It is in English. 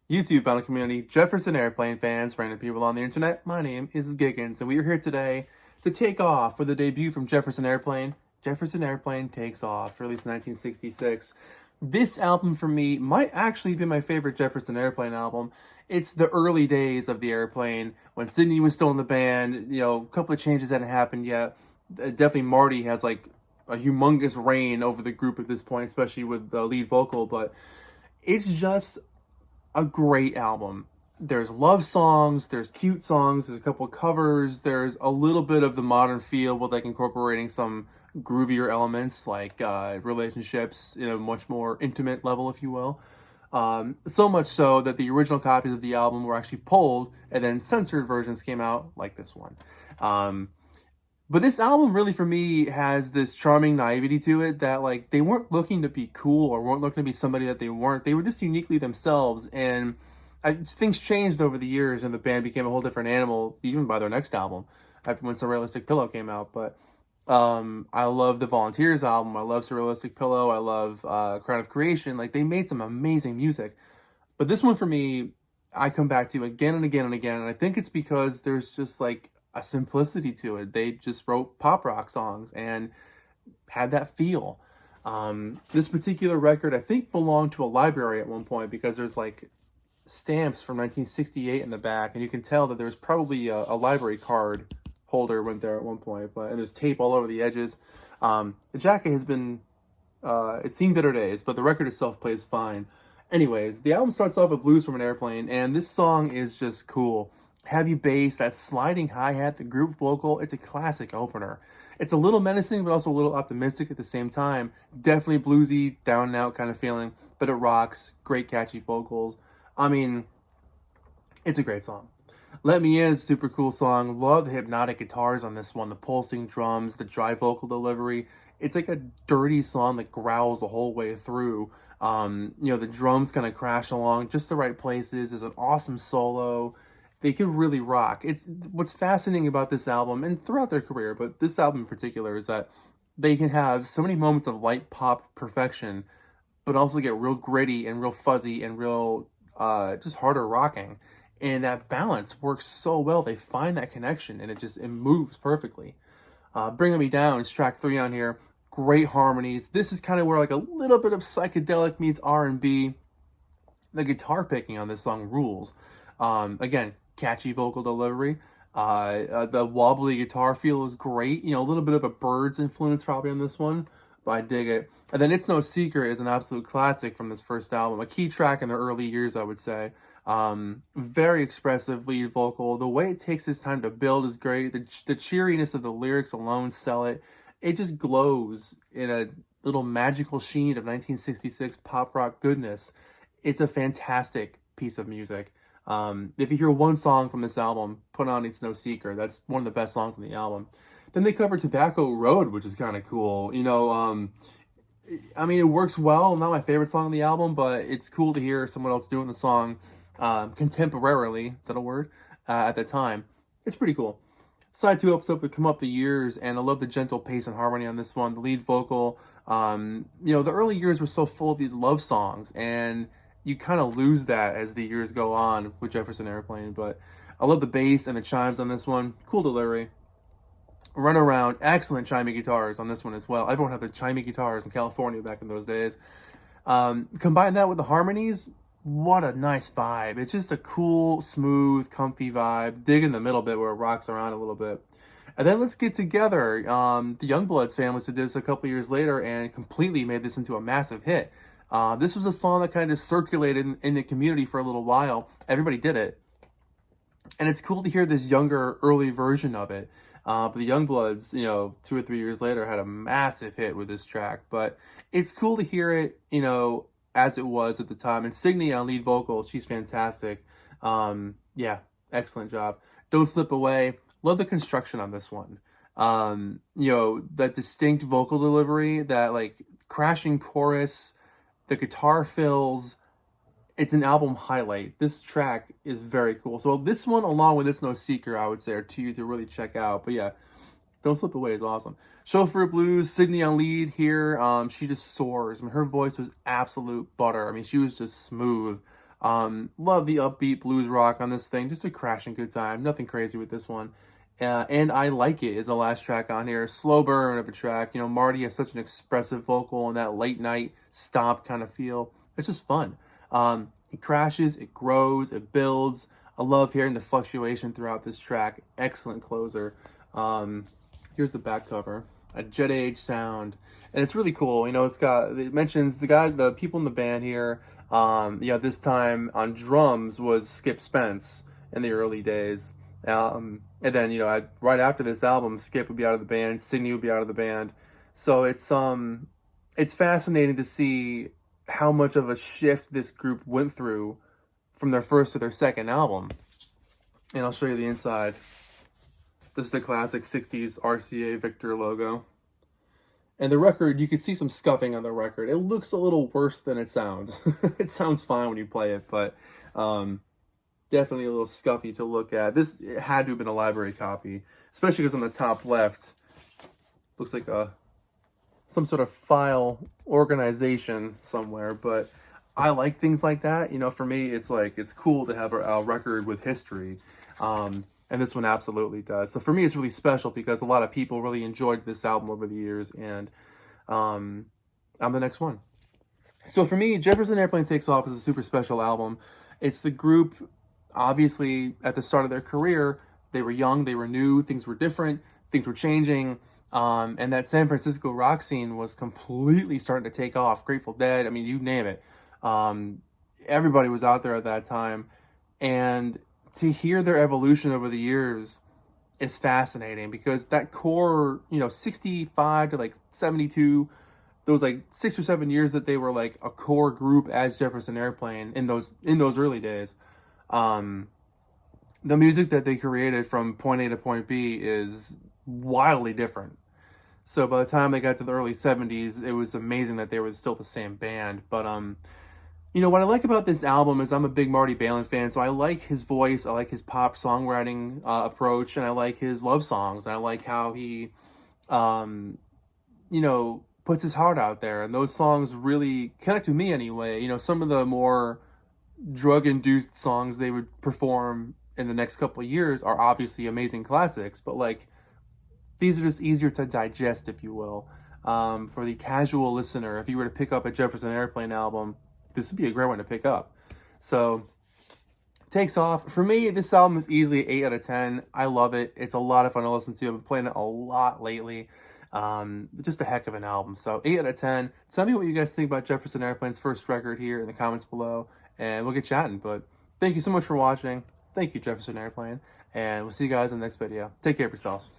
YouTube final community, Jefferson Airplane fans, random people on the internet. My name is Giggens, and we are here today to take off with the debut from Jefferson Airplane. Jefferson Airplane Takes Off, released in 1966. This album for me might actually be my favorite Jefferson Airplane album. It's the early days of the Airplane when Sydney was still in the band. A couple of changes hadn't happened yet. Definitely Marty has like a humongous reign over the group at this point, especially with the lead vocal, but it's just a great album. There's love songs, there's cute songs, there's a couple of covers, there's a little bit of the modern feel with like incorporating some groovier elements like relationships in a much more intimate level, if you will. So much so that the original copies of the album were actually pulled and then censored versions came out like this one. But this album really for me has this charming naivety to it that like they weren't looking to be cool or weren't looking to be somebody that they weren't. They were just uniquely themselves, and things changed over the years and the band became a whole different animal even by their next album after when Surrealistic Pillow came out. But I love the Volunteers album. I love Surrealistic Pillow. I love Crown of Creation. Like they made some amazing music. But this one for me, I come back to again and again and again. And I think it's because there's just like a simplicity to it. They just wrote pop rock songs and had that feel. This particular record, I think, belonged to a library at one point because there's like stamps from 1968 in the back, and you can tell that there's probably a library card holder went there at one point. But and there's tape all over the edges. The jacket has been it's seen better days, but the record itself plays fine. Anyways, the album starts off with Blues from an Airplane, and this song is just cool. Heavy bass, that sliding hi-hat, the group vocal, it's a classic opener. It's a little menacing, but also a little optimistic at the same time. Definitely bluesy, down and out kind of feeling, but it rocks. Great catchy vocals. I mean, it's a great song. Let Me In is a super cool song. Love the hypnotic guitars on this one, the pulsing drums, the dry vocal delivery. It's like a dirty song that growls the whole way through. The drums kind of crash along just the right places. There's an awesome solo. They could really rock. It's what's fascinating about this album and throughout their career, but this album in particular is that they can have so many moments of light pop perfection, but also get real gritty and real fuzzy and real just harder rocking. And that balance works so well. They find that connection and it moves perfectly. Bringing Me Down is track 3 on here. Great harmonies. This is kind of where like a little bit of psychedelic meets R&B. The guitar picking on this song rules. Again, catchy vocal delivery. The wobbly guitar feel is great. A little bit of a Byrds influence probably on this one, but I dig it. And then It's No Secret is an absolute classic from this first album. A key track in the early years, I would say. Very expressive lead vocal. The way it takes its time to build is great. The cheeriness of the lyrics alone sell it. It just glows in a little magical sheen of 1966 pop rock goodness. It's a fantastic piece of music. If you hear one song from this album, put on It's No Secret. That's one of the best songs on the album. Then they cover Tobacco Road, which is kind of cool. It works well. Not my favorite song on the album, but it's cool to hear someone else doing the song contemporarily. Is that a word? At the time. It's pretty cool. Side 2 opens up with Come Up the Years, and I love the gentle pace and harmony on this one. The lead vocal, the early years were so full of these love songs, and you kind of lose that as the years go on with Jefferson Airplane, but I love the bass and the chimes on this one. Cool delivery. Run Around, excellent chimey guitars on this one as well. Everyone had the chimey guitars in California back in those days. Combine that with the harmonies, what a nice vibe. It's just a cool, smooth, comfy vibe. Dig in the middle bit where it rocks around a little bit. And then Let's Get Together. The Youngbloods family did this a couple years later and completely made this into a massive hit. This was a song that kind of circulated in the community for a little while. Everybody did it. And it's cool to hear this younger, early version of it. But the Youngbloods, 2 or 3 years later, had a massive hit with this track. But it's cool to hear it, as it was at the time. And Signy on lead vocal, she's fantastic. Excellent job. Don't Slip Away. Love the construction on this one. That distinct vocal delivery, that like crashing chorus, the guitar fills. It's an album highlight. This track is very cool. So this one, along with It's No Secret, I would say are two to really check out. But yeah, Don't Slip Away is awesome. Chauffeur Blues, Signy on lead here. She just soars. Her voice was absolute butter. She was just smooth. Love the upbeat blues rock on this thing. Just a crashing good time. Nothing crazy with this one. And I Like It is the last track on here. Slow burn of a track. You know, Marty has such an expressive vocal and that late night stomp kind of feel. It's just fun. It crashes, it grows, it builds. I love hearing the fluctuation throughout this track. Excellent closer. Here's the back cover. A Jet Age sound. And it's really cool. You know, it mentions the people in the band here. This time on drums was Skip Spence in the early days. And then, right after this album, Skip would be out of the band, Sidney would be out of the band. So it's fascinating to see how much of a shift this group went through from their first to their second album. And I'll show you the inside. This is the classic 60s RCA Victor logo. And the record, you can see some scuffing on the record. It looks a little worse than it sounds. It sounds fine when you play it, but definitely a little scuffy to look at. This had to have been a library copy, especially because on the top left, looks like some sort of file organization somewhere. But I like things like that. You know, for me, it's cool to have a record with history. And this one absolutely does. So for me, it's really special because a lot of people really enjoyed this album over the years, and I'm the next one. So for me, Jefferson Airplane Takes Off is a super special album. It's the group, obviously, at the start of their career, they were young, they were new, things were different, things were changing, and that San Francisco rock scene was completely starting to take off. Grateful Dead, I mean, you name it. Everybody was out there at that time, and to hear their evolution over the years is fascinating because that core, 65 to 72, those 6 or 7 years that they were a core group as Jefferson Airplane in those early days, the music that they created from point A to point B is wildly different. So by the time they got to the early 70s, it was amazing that they were still the same band. But what I like about this album is I'm a big Marty Balin fan, so I like his voice, I like his pop songwriting approach, and I like his love songs, and I like how he, puts his heart out there, and those songs really connect with me anyway. Some of the more drug-induced songs they would perform in the next couple of years are obviously amazing classics, but these are just easier to digest, if you will. For the casual listener, if you were to pick up a Jefferson Airplane album, this would be a great one to pick up. So, Takes Off. For me, this album is easily 8 out of 10. I love it. It's a lot of fun to listen to. I've been playing it a lot lately. Just a heck of an album. So, 8 out of 10. Tell me what you guys think about Jefferson Airplane's first record here in the comments below, and we'll get chatting. But thank you so much for watching. Thank you, Jefferson Airplane, and we'll see you guys in the next video. Take care of yourselves.